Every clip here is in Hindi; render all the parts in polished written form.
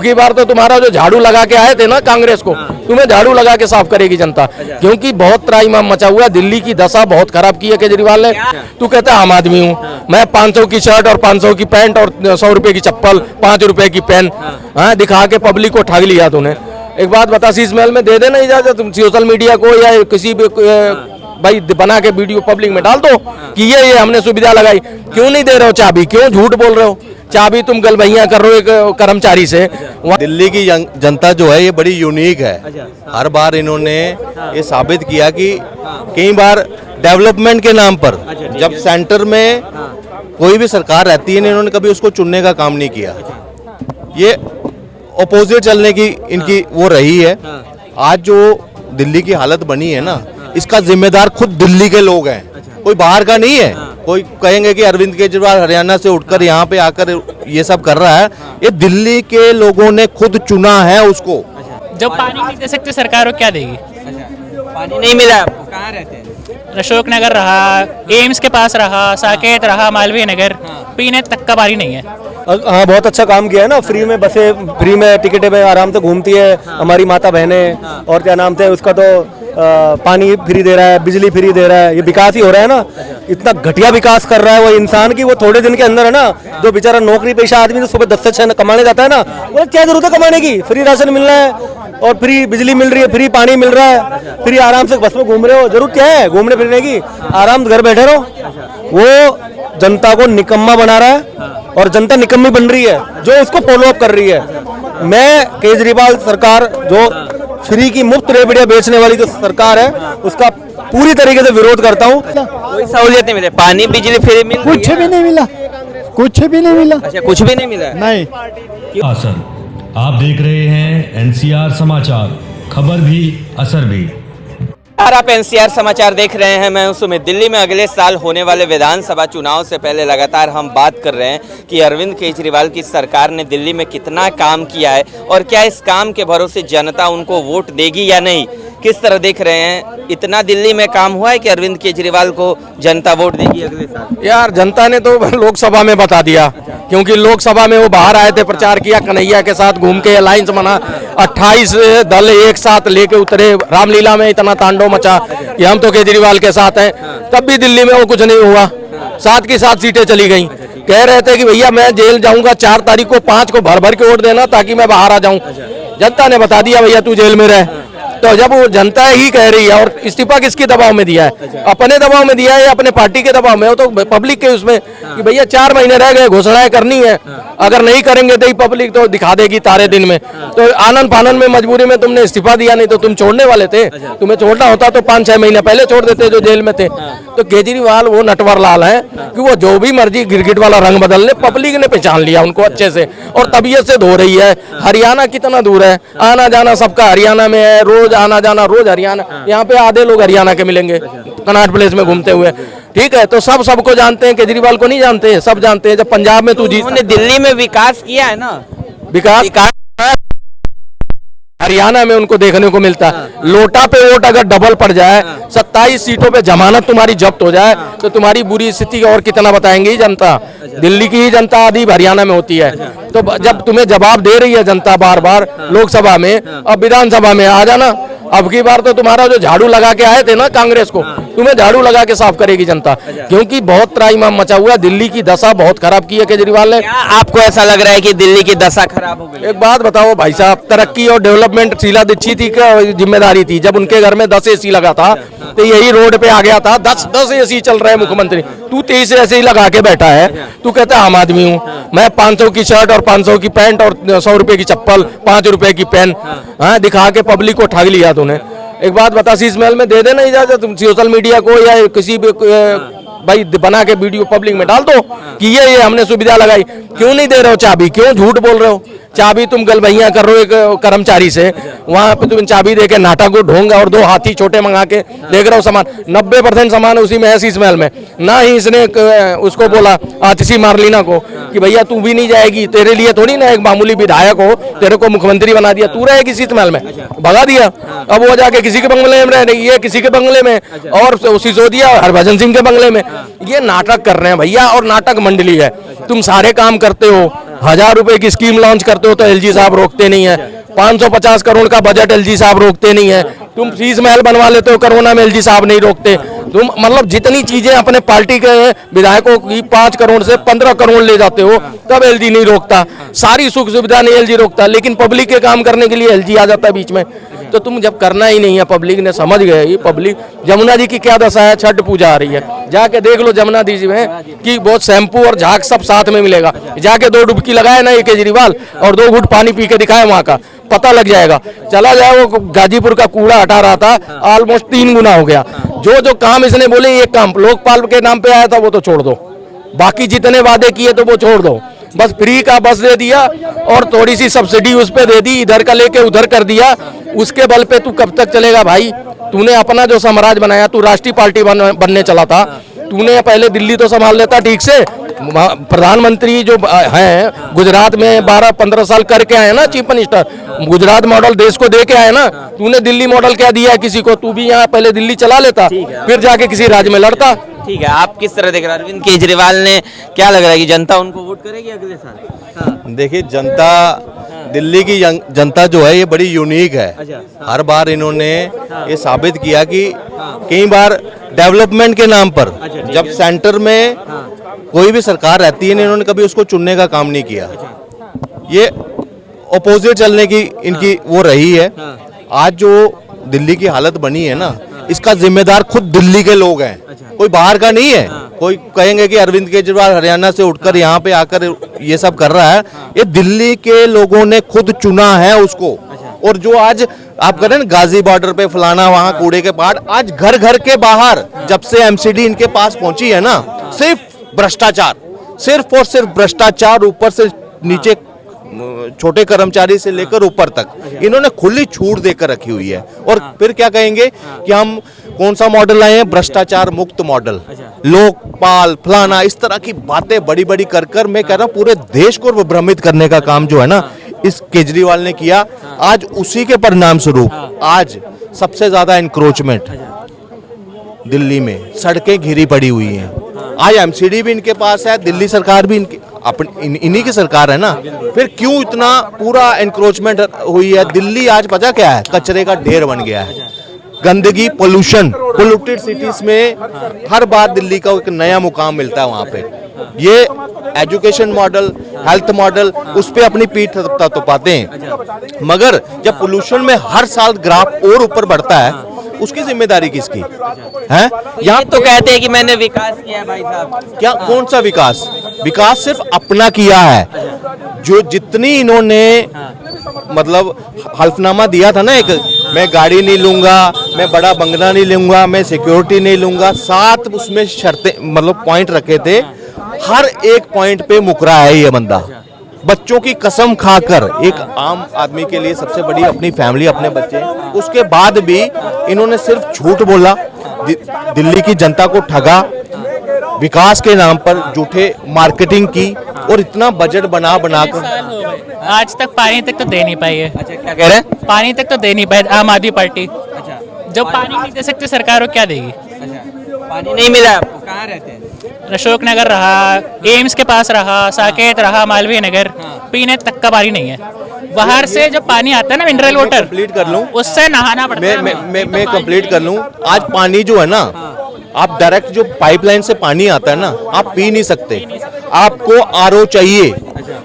की बार तो तुम्हारा जो झाड़ू लगा के आए थे ना कांग्रेस को, तुम्हें झाड़ू लगा के साफ करेगी जनता, क्योंकि बहुत त्राहिमाम मचा हुआ है। दिल्ली की दशा बहुत खराब की है केजरीवाल ने। तू कहता है आम आदमी हूँ मैं, 500 की शर्ट और 500 की पैंट और 100 रुपए की चप्पल, 5 रुपए की पेन, हाँ दिखा के पब्लिक को ठग लिया तूने। एक बात बता, शीश महल में दे देना इजाजत तुम सोशल मीडिया को या किसी भी भाई बना के वीडियो पब्लिक में डाल दो कि ये हमने सुविधा लगाई। क्यों नहीं दे रहे हो चाबी, क्यों झूठ बोल रहे हो? चाबी तुम गलबैया कर रहे हो एक कर्मचारी से। दिल्ली की जनता जो है ये बड़ी यूनिक है। हर बार इन्होंने ये साबित किया कि कई बार डेवलपमेंट के नाम पर जब सेंटर में कोई भी सरकार रहती है इन्होंने कभी उसको चुनने का काम नहीं किया। ये अपोजिट चलने की इनकी वो रही है। आज जो दिल्ली की हालत बनी है ना, इसका जिम्मेदार खुद दिल्ली के लोग हैं, कोई बाहर का नहीं है। कोई कहेंगे कि अरविंद केजरीवाल हरियाणा से उठकर यहाँ पे आकर ये सब कर रहा है, ये दिल्ली के लोगों ने खुद चुना है उसको। जब पानी नहीं दे सकते सरकार को क्या देगी? पानी नहीं मिला आपको? कहाँ रहते हैं? अशोक नगर रहा, एम्स के पास रहा, साकेत रहा, मालवीय नगर, पीने तक का पानी नहीं है। हाँ बहुत अच्छा काम किया है ना। फ्री में बसें, फ्री में टिकटें में आराम से घूमती है हमारी माता बहनें। और क्या नाम थे उसका, तो पानी फ्री दे रहा है, बिजली फ्री दे रहा है। ये विकास ही हो रहा है ना। इतना घटिया विकास कर रहा है वो इंसान की, वो थोड़े दिन के अंदर है ना। जो बेचारा नौकरी पेशा आदमी तो सुबह 10 से 6 कमाने जाता है ना, वो क्या जरूरत है कमाने की? फ्री राशन मिल रहा है और फ्री बिजली मिल रही है, फ्री पानी मिल रहा है, फ्री आराम से बस में घूम रहे हो। जरूरत क्या है घूमने फिरने की? आराम से घर बैठे रहो। वो जनता को निकम्मा बना रहा है और जनता निकम्मी बन रही है जो उसको फॉलो अप कर रही है। मैं केजरीवाल सरकार जो फ्री की मुफ्त रेबड़ियां बेचने वाली जो सरकार है उसका पूरी तरीके से विरोध करता हूँ। कोई सहूलियत नहीं मिले, पानी बिजली फ्री मिल रही है? कुछ भी नहीं मिला, कुछ भी नहीं मिला। अच्छा, कुछ भी नहीं मिला? नहीं। असर आप देख रहे हैं एनसीआर समाचार, खबर भी असर भी। आप एनसीआर समाचार देख रहे हैं, मैं हूं सुमित। दिल्ली में अगले साल होने वाले विधानसभा चुनाव से पहले लगातार हम बात कर रहे हैं कि अरविंद केजरीवाल की सरकार ने दिल्ली में कितना काम किया है और क्या इस काम के भरोसे जनता उनको वोट देगी या नहीं। किस तरह देख रहे हैं, इतना दिल्ली में काम हुआ है कि अरविंद केजरीवाल को जनता वोट देगी अगले साल? यार जनता ने तो लोकसभा में बता दिया, क्योंकि लोकसभा में वो बाहर आए थे, प्रचार किया, कन्हैया के साथ घूम के अलायंस बना, 28 दल एक साथ लेके उतरे। रामलीला में इतना तांडव मचा कि हम तो केजरीवाल के साथ हैं, तब भी दिल्ली में वो कुछ नहीं हुआ। 7 की 7 सीटें चली गई। कह रहे थे कि भैया मैं जेल जाऊंगा 4 तारीख को, 5 को भर भर के वोट देना ताकि मैं बाहर आ जाऊं। जनता ने बता दिया भैया तू जेल में रह। तो जब वो जनता ही कह रही है, और इस्तीफा किसके दबाव में दिया है? अपने दबाव में दिया है या अपने पार्टी के दबाव में? वो तो पब्लिक के उसमें कि भैया 4 महीने रह गए, घोषणाएं करनी है, अगर नहीं करेंगे तो ही पब्लिक तो दिखा देगी तारे दिन में। तो आनंद फानन में मजबूरी में तुमने इस्तीफा दिया, नहीं तो तुम छोड़ने वाले थे। तुम्हें छोड़ना होता तो 5-6 महीने पहले छोड़ देते जो जेल में थे। तो केजरीवाल वो नटवर लाल है कि वो जो भी मर्जी गिरगिट वाला रंग बदल ले, पब्लिक ने पहचान लिया उनको अच्छे से और तबीयत से धो रही है। हरियाणा कितना दूर है, आना जाना सबका हरियाणा में है, रोज आना जाना, रोज हरियाणा। यहाँ पे आधे लोग हरियाणा के मिलेंगे कनॉट प्लेस में घूमते हुए। ठीक है, तो सब सबको जानते हैं, केजरीवाल को नहीं जानते हैं? सब जानते हैं। जब पंजाब में तू जीत, दिल्ली में विकास किया है ना, विकास हरियाणा में उनको देखने को मिलता है। लोटा पे वोट अगर डबल पड़ जाए, 27 सीटों पे जमानत तुम्हारी जब्त हो जाए, तो तुम्हारी बुरी स्थिति और कितना बताएंगी जनता। दिल्ली की ही जनता आधी हरियाणा में होती है। तो जब तुम्हें जवाब दे रही है जनता बार बार लोकसभा में, अब विधानसभा में आ जाना। अब की बार तो तुम्हारा जो झाड़ू लगा के आए थे ना कांग्रेस को, तुम्हें झाड़ू लगा के साफ करेगी जनता, क्योंकि बहुत त्राहिमाम मचा हुआ है। दिल्ली की दशा बहुत खराब की है केजरीवाल ने। क्या आपको ऐसा लग रहा है कि दिल्ली की दशा खराब हो गई? एक बात बताओ भाई साहब, तरक्की और डेवलपमेंट शीला दीक्षित की क्या जिम्मेदारी थी? जब उनके घर में 10 AC लगा था तो यही रोड पे आ गया था। 10 AC चल रहे हैं मुख्यमंत्री, तू 23 AC लगा के बैठा है। तू कहता है आम आदमी हूँ मैं, 500 की शर्ट और 500 की पैंट और 100 रुपए की चप्पल, 5 रुपए की पेन, हाँ दिखा के पब्लिक को ठग लिया तूने। एक बात बता, शीश महल में दे देना इजाजत तुम सोशल मीडिया को या किसी भी भाई बना के वीडियो पब्लिक में डाल दो कि ये हमने सुविधा लगाई। क्यों नहीं दे रहे हो चाबी, क्यों झूठ बोल रहे हो? चाबी तुम गलबैया कर रहे हो एक कर्मचारी से, वहां पे तुम चाबी दे के नाटक को ढोंगा और 2 हाथी छोटे मंगा के देख रहे हो सामान। 90% सामान उसी में है शीश महल में। ना ही इसने उसको बोला आतिशी मारलीना को कि भैया तू भी नहीं जाएगी, तेरे लिए थोड़ी ना एक मामूली विधायक हो, तेरे को मुख्यमंत्री बना दिया, तू रहेगी शीश महल में, भगा दिया। अब वो जाके किसी के बंगले में रह रही है, किसी के बंगले में, और सिसोदिया और हरभजन सिंह के बंगले में। ये नाटक कर रहे हैं भैया, और नाटक मंडली है। तुम सारे काम करते हो, 1000 रुपए की स्कीम लॉन्च करते हो हो तो एलजी साहब रोकते नहीं है। 550 करोड़ का बजट एलजी साहब रोकते नहीं है। तुम शीश महल बनवा लेते हो कोरोना में, एलजी साहब नहीं रोकते। तुम मतलब जितनी चीजें अपने पार्टी के विधायकों की 5 करोड़ से 15 करोड़ ले जाते हो, तब एलजी नहीं रोकता। सारी सुख सुविधा नहीं एलजी रोकता, लेकिन पब्लिक के काम करने के लिए एलजी आ जाता है बीच में। तो तुम जब करना ही नहीं है, पब्लिक ने समझ गए, ये पब्लिक जमुना जी की क्या दशा है, छठ पूजा आ रही है, जाके देख लो जमुना जी में कि बहुत शैम्पू और झाग सब साथ में मिलेगा। जाके 2 डुबकी लगाए ना ये केजरीवाल और 2 घूंट पानी पी के दिखाए, वहां का पता लग जाएगा। चला जाए, वो गाजीपुर का कूड़ा हटा रहा था, ऑलमोस्ट 3 गुना हो गया। जो काम इसने बोले, एक काम लोकपाल के नाम पे आया था वो तो छोड़ दो, बाकी जितने वादे किए तो वो छोड़ दो। बस फ्री का बस दे दिया और थोड़ी सी सब्सिडी उस पे दे दी, इधर का लेके उधर कर दिया। उसके बल पे तू कब तक चलेगा भाई? तूने अपना जो साम्राज्य बनाया, तू राष्ट्रीय पार्टी बनने चला था, तूने पहले दिल्ली तो संभाल लेता ठीक से। प्रधानमंत्री जो हैं गुजरात में 12-15 साल करके आए ना चीफ मिनिस्टर, गुजरात मॉडल देश को दे के आए ना। तूने दिल्ली मॉडल क्या दिया है किसी को? तू भी यहाँ पहले दिल्ली चला लेता, फिर जाके किसी राज्य में लड़ता। ठीक है, आप किस तरह देख रहे हैं? अरविंद केजरीवाल ने क्या लग रहा है कि जनता उनको वोट करेगी अगले साल? हाँ। देखिए, जनता, दिल्ली की जनता जो है ये बड़ी यूनिक है। हर बार इन्होंने ये साबित किया कि कई बार डेवलपमेंट के नाम पर जब सेंटर में कोई भी सरकार रहती है, इन्होंने कभी उसको चुनने का काम नहीं किया। ये अपोजिट चलने की इनकी वो रही है। आज जो दिल्ली की हालत बनी है ना, इसका जिम्मेदार खुद दिल्ली के लोग हैं, कोई बाहर का नहीं है। कोई कहेंगे कि अरविंद केजरीवाल हरियाणा से उठकर यहाँ पे आकर ये सब कर रहा है, ये दिल्ली के लोगों ने खुद चुना है उसको। और जो आज आप करें ना गाजी बॉर्डर पे फलाना, वहां कूड़े के पहाड़, आज घर घर के बाहर जब से एमसीडी इनके पास पहुंची है ना, सिर्फ भ्रष्टाचार, सिर्फ और सिर्फ भ्रष्टाचार, ऊपर से नीचे छोटे कर्मचारी से लेकर ऊपर तक इन्होंने खुली छूट देकर रखी हुई है। और फिर क्या कहेंगे कि हम कौन सा मॉडल लाए हैं? भ्रष्टाचार मुक्त मॉडल, लोकपाल फलाना, इस तरह की बातें बड़ी बड़ी कर मैं कह रहा हूं पूरे देश को भ्रमित करने का काम जो है ना, इस केजरीवाल ने किया। आज उसी के परिणाम स्वरूप आज सबसे ज्यादा इंक्रोचमेंट दिल्ली में, सड़कें घिरी पड़ी हुई हैं। आज एमसीडी भी इनके पास है, दिल्ली सरकार भी इन्हीं की सरकार है ना, फिर क्यों इतना पूरा एनक्रोचमेंट हुई है? दिल्ली आज पता क्या है? कचरे का ढेर बन गया है। गंदगी, पोल्यूशन, पोल्यूटेड सिटीज में हर बार दिल्ली का एक नया मुकाम मिलता है वहां पे। ये एजुकेशन मॉडल, हेल्थ मॉडल, उस पे अपनी पीठ तो पाते हैं, मगर जब पोल्यूशन में हर साल ग्राफ और ऊपर बढ़ता है, उसकी जिम्मेदारी किसकी है? यहाँ तो कहते हैं कि मैंने विकास किया भाई साहब। क्या, कौन सा विकास? विकास सिर्फ अपना किया है। जो जितनी इन्होंने मतलब हल्फनामा दिया था ना, एक मैं गाड़ी नहीं लूंगा, मैं बड़ा बंगला नहीं लूंगा, मैं सिक्योरिटी नहीं लूंगा, 7 उसमें शर्तें मतलब पॉइंट रखे थे। हर एक पॉइंट पे मुकरा है ये बंदा। बच्चों की कसम खाकर, एक आम आदमी के लिए सबसे बड़ी अपनी फैमिली, अपने बच्चे, उसके बाद भी इन्होंने सिर्फ झूठ बोला, दिल्ली की जनता को ठगा, विकास के नाम पर झूठे मार्केटिंग की, और इतना बजट बनाकर आज तक पानी तक तो दे नहीं पाई है। अच्छा, क्या कह रहे हैं? पानी तक तो दे नहीं पाई आम आदमी पार्टी। जब पानी नहीं दे सकते सरकार, वो क्या देगी? पानी नहीं मिला आपको? कहाँ रहते हैं? अशोक नगर रहा, एम्स के पास रहा, साकेत रहा, मालवीय नगर, पीने तक का पानी नहीं है। बाहर से जब पानी आता है ना, मिनरल वाटर, कंप्लीट कर लूं, उससे नहाना पड़ता है। मैं कंप्लीट कर लूं। आज पानी जो है ना, आप डायरेक्ट जो पाइपलाइन से पानी आता है ना, आप पी नहीं सकते, आपको आरओ चाहिए।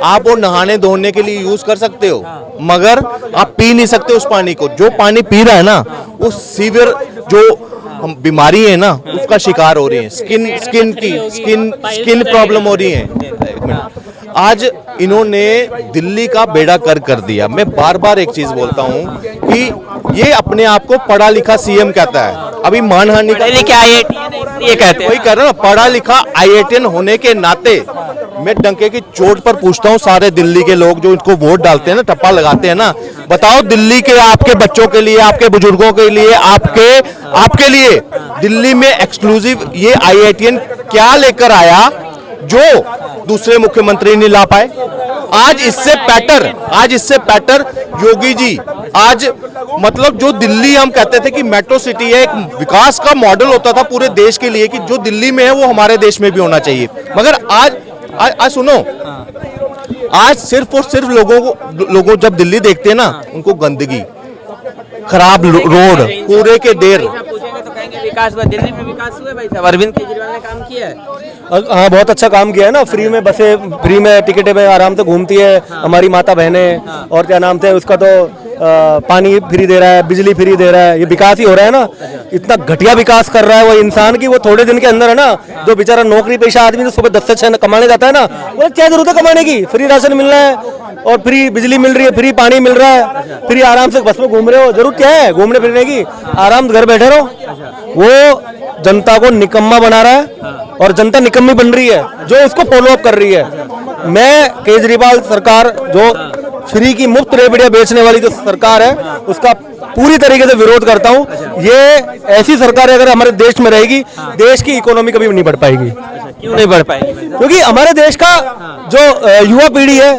आप वो नहाने धोने के लिए यूज कर सकते हो, मगर आप पी नहीं सकते उस पानी को। जो पानी पी रहा है ना, उस सीवियर जो बीमारी है ना, उसका शिकार हो रही है। स्किन प्रॉब्लम हो रही है। आज इन्होंने दिल्ली का बेड़ा कर दिया। मैं बार बार एक चीज बोलता हूं कि ये अपने आप को पढ़ा लिखा सीएम कहता है। अभी मानहानि का ये कहते हैं, वही कर रहा हूं, पढ़ा लिखा आईआईटीएन होने के नाते मैं डंके की चोट पर पूछता हूं सारे दिल्ली के लोग जो इनको वोट डालते हैं ना, टप्पा लगाते हैं ना, बताओ दिल्ली के आपके बच्चों के लिए, आपके बुजुर्गों के लिए, आपके लिए दिल्ली में एक्सक्लूसिव ये आईआईटीएन क्या लेकर आया जो दूसरे मुख्यमंत्री नहीं ला पाए? आज इससे बेटर योगी जी, आज मतलब जो दिल्ली हम कहते थे कि मेट्रो सिटी है, एक विकास का मॉडल होता था पूरे देश के लिए कि जो दिल्ली में है वो हमारे देश में भी होना चाहिए, मगर आज सुनो, आज सिर्फ और सिर्फ लोगों जब दिल्ली देखते हैं ना, उनको गंदगी, खराब रोड, कूड़े के ढेर। पूछेंगे तो कहेंगे विकास हुआ, दिल्ली में विकास हुआ भाई साहब, अरविंद केजरीवाल ने काम किया है। हाँ, बहुत अच्छा काम किया है ना। फ्री में बसें, फ्री में टिकटें में आराम से घूमती है हमारी माता बहनें। और क्या नाम थे उसका, तो पानी फ्री दे रहा है, बिजली फ्री दे रहा है। ये विकास ही हो रहा है ना। इतना घटिया विकास कर रहा है वो इंसान की, वो थोड़े दिन के अंदर है ना, जो बेचारा नौकरी पेशा आदमी तो सुबह 10 से 6 कमाने जाता है ना, वो क्या जरूरत है कमाने की। फ्री राशन मिल रहा है और फ्री बिजली मिल रही है, फ्री पानी मिल रहा है, फ्री आराम से बस में घूम रहे हो। जरूरत क्या है घूमने फिरने की, आराम से घर बैठे रहो। वो जनता को निकम्मा बना रहा है और जनता निकम्मी बन रही है जो उसको फॉलो अप कर रही है। मैं केजरीवाल सरकार, जो फ्री की मुफ्त रेबड़ियां बेचने वाली जो सरकार है, उसका पूरी तरीके से विरोध करता हूं। ये ऐसी सरकार अगर हमारे देश में रहेगी, देश की इकोनॉमी कभी नहीं बढ़ पाएगी। क्यों नहीं बढ़ पाएगी? क्योंकि हमारे देश का जो युवा पीढ़ी है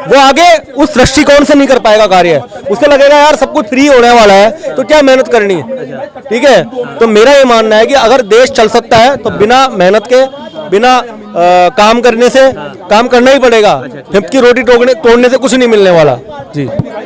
वो आगे उस दृष्टिकोण से नहीं कर पाएगा कार्य। उसको लगेगा यार सब कुछ फ्री होने वाला है तो क्या मेहनत करनी है। ठीक है, तो मेरा ये मानना है कि अगर देश चल सकता है तो बिना मेहनत के, बिना काम करने से, काम करना ही पड़ेगा। हिप की रोटी तोड़ने से कुछ नहीं मिलने वाला। जी,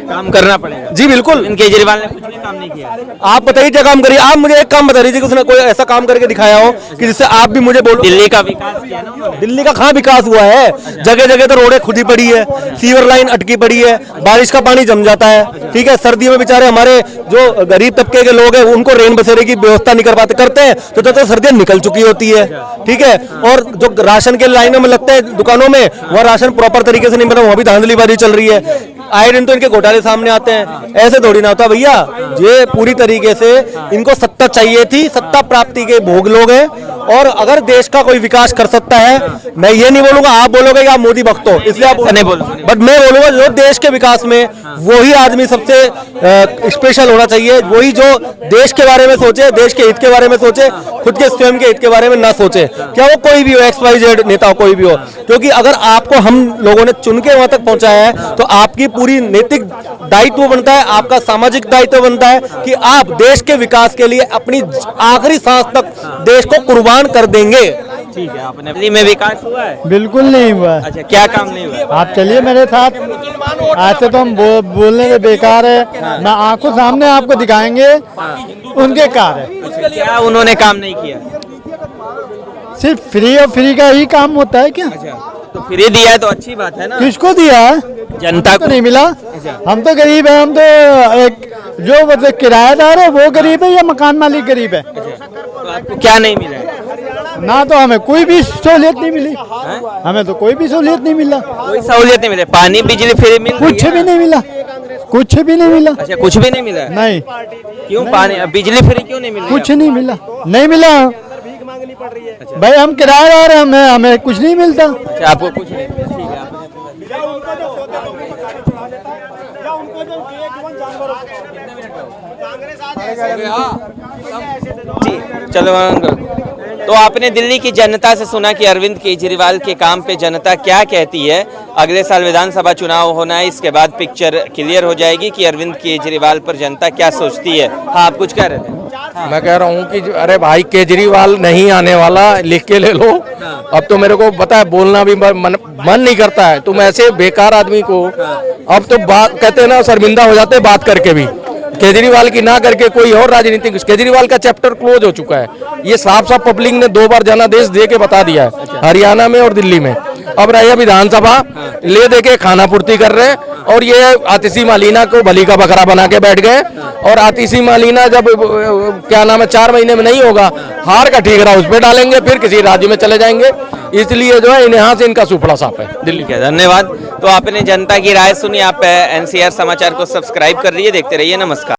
काम करना पड़ेगा। जी बिल्कुल। अरविंद केजरीवाल ने कुछ भी काम नहीं किया। आप बताइए क्या काम करिए। आप मुझे एक काम बता दीजिए कि उसने कोई ऐसा काम करके दिखाया हो कि जिससे आप भी मुझे बोलो। दिल्ली का विकास किया ना उन्होंने। दिल्ली का कहाँ विकास हुआ है? जगह जगह तो रोडें खुदी पड़ी है, सीवर लाइन अटकी पड़ी है, बारिश का पानी जम जाता है। ठीक है, सर्दियों में बेचारे हमारे जो गरीब तबके के लोग हैं उनको रेन बसेरे की व्यवस्था नहीं कर पाते, करते हैं तो सर्दियां निकल चुकी होती है। ठीक है, और जो राशन के लाइनों में लगते हैं दुकानों में, वह राशन प्रॉपर तरीके से नहीं बना, वहां भी धांधलीबाजी चल रही है। आए दिन तो इनके घोटाले सामने आते हैं। ऐसे थोड़ी ना होता भैया। ये पूरी तरीके से इनको सत्ता चाहिए थी, सत्ता प्राप्ति के भोग लोग हैं। और अगर देश का कोई विकास कर सकता है, मैं ये नहीं बोलूंगा, आप बोलोगे कि आप मोदी भक्त हो इसलिए आप नहीं बोलो, बट मैं बोलूंगा जो देश के विकास में वही आदमी सबसे स्पेशल होना चाहिए, वही जो देश के बारे में सोचे, देश के हित के बारे में सोचे, खुद के स्वयं के हित के बारे में ना सोचे। क्या वो कोई भी हो, XYZ नेता हो, कोई भी हो। क्योंकि अगर आपको हम लोगों ने चुन के वहां तक पहुंचाया है तो आपकी पूरी नैतिक दायित्व बनता है, आपका सामाजिक दायित्व बनता है कि आप देश के विकास के लिए अपनी आखिरी सांस तक देश को कुर्बान कर देंगे। ठीक है, आपने दिल्ली में विकास हुआ है? बिल्कुल नहीं हुआ। अच्छा, क्या काम नहीं हुआ? आप चलिए मेरे साथ। ऐसे तो हम बोलने में बेकार है। मैं आंखों सामने आपको दिखाएंगे उनके कार्य। क्या उन्होंने काम नहीं किया? सिर्फ फ्री और फ्री का ही काम होता है क्या? तो फ्री दिया है तो अच्छी बात है ना। किसको दिया है? जनता तो को नहीं मिला। हम तो गरीब है। हम तो एक जो मतलब किराएदार है वो गरीब है या मकान मालिक गरीब है। तो आपको क्या नहीं मिला है? ना तो हमें कोई भी सहूलियत नहीं मिली। हमें तो कोई भी सहूलियत नहीं मिला। कोई सहूलियत नहीं मिले? पानी बिजली फ्री मिल रही कुछ है? भी नहीं मिला। कुछ भी नहीं मिला। अच्छा, कुछ भी नहीं मिला है? नहीं, क्यों? पानी बिजली फ्री क्यों नहीं मिल रही? कुछ नहीं मिला। नहीं मिला भाई, हम किराएदार हैं, हमें कुछ नहीं मिलता। अच्छा, आपको कुछ नहीं मिला। ठीक है, चलो तो आपने दिल्ली की जनता से सुना कि अरविंद केजरीवाल के काम पे जनता क्या कहती है। अगले साल विधानसभा चुनाव होना है, इसके बाद पिक्चर क्लियर हो जाएगी कि अरविंद केजरीवाल पर जनता क्या सोचती है। हाँ, आप कुछ कह रहे थे? मैं कह रहा हूँ कि अरे भाई केजरीवाल नहीं आने वाला, लिख के ले लो। अब तो मेरे को पता है बोलना भी मन नहीं करता है। तुम ऐसे बेकार आदमी को अब तो बात कहते हैं ना, शर्मिंदा हो जाते हैं बात करके भी। केजरीवाल की ना करके कोई और राजनीतिक, केजरीवाल का चैप्टर क्लोज हो चुका है। ये साफ साफ पब्लिक ने 2 बार जनादेश दे के बता दिया है, हरियाणा में और दिल्ली में। अब रहा विधानसभा, ले दे के खाना पूर्ति कर रहे हैं। और ये आतिशी मालिना को बलि का बकरा बना के बैठ गए। और आतिशी मालिना जब क्या नाम है 4 महीने में नहीं होगा, हार का ठीकरा उस पर डालेंगे, फिर किसी राज्य में चले जाएंगे। इसलिए जो है यहाँ से इनका सुपड़ा साफ है दिल्ली के। धन्यवाद। तो आपने जनता की राय सुनी। आप NCR समाचार को सब्सक्राइब कर रही है, देखते रहिए। नमस्कार।